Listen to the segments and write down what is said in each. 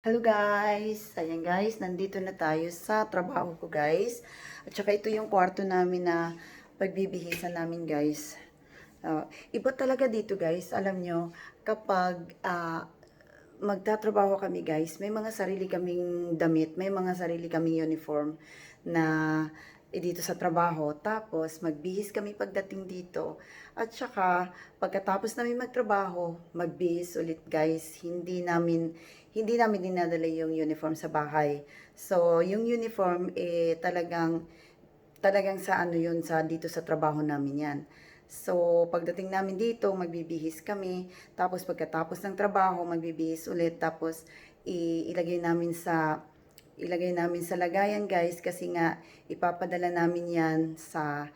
Hello guys! Ayan guys, nandito na tayo sa trabaho ko guys. At saka ito yung kwarto namin na pagbibihisan namin guys. Iba talaga dito guys, alam nyo, kapag magtatrabaho kami guys, may mga sarili kaming damit, may mga sarili kaming uniform na dito sa trabaho. Tapos magbihis kami pagdating dito. At saka pagkatapos namin magtrabaho, magbihis ulit guys. Hindi namin dinadala yung uniform sa bahay. So, yung uniform talagang sa ano yun, sa dito sa trabaho namin yan. So, pagdating namin dito, magbibihis kami. Tapos, pagkatapos ng trabaho, magbibihis ulit. Tapos, ilagay namin sa lagayan, guys. Kasi nga, ipapadala namin yan sa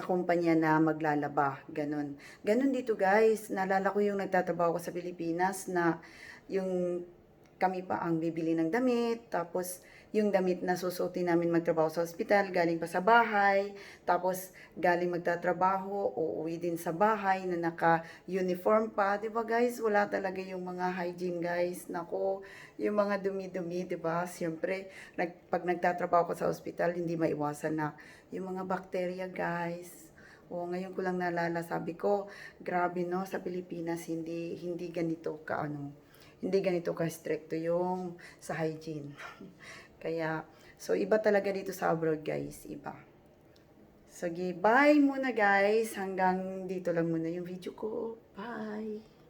kumpanya na maglalaba. Ganon. Ganon dito, guys. Naalala ko yung nagtatrabaho ko sa Pilipinas na yung kami pa ang bibili ng damit, tapos yung damit na susuotin namin magtrabaho sa ospital, galing pa sa bahay, tapos galing magtatrabaho, uuwi din sa bahay na naka-uniform pa, 'di ba guys? Wala talaga yung mga hygiene guys. Nako, yung mga dumi-dumi, 'di ba? Siyempre, pag nagtatrabaho ko sa ospital, hindi maiwasan na yung mga bakterya guys. O, ngayon ko lang naalala, sabi ko, grabe no, sa Pilipinas hindi ganito hindi ganito ka-stricto yung sa hygiene. Kaya, so iba talaga dito sa abroad guys, iba. Sige, bye muna guys. Hanggang dito lang muna yung video ko. Bye!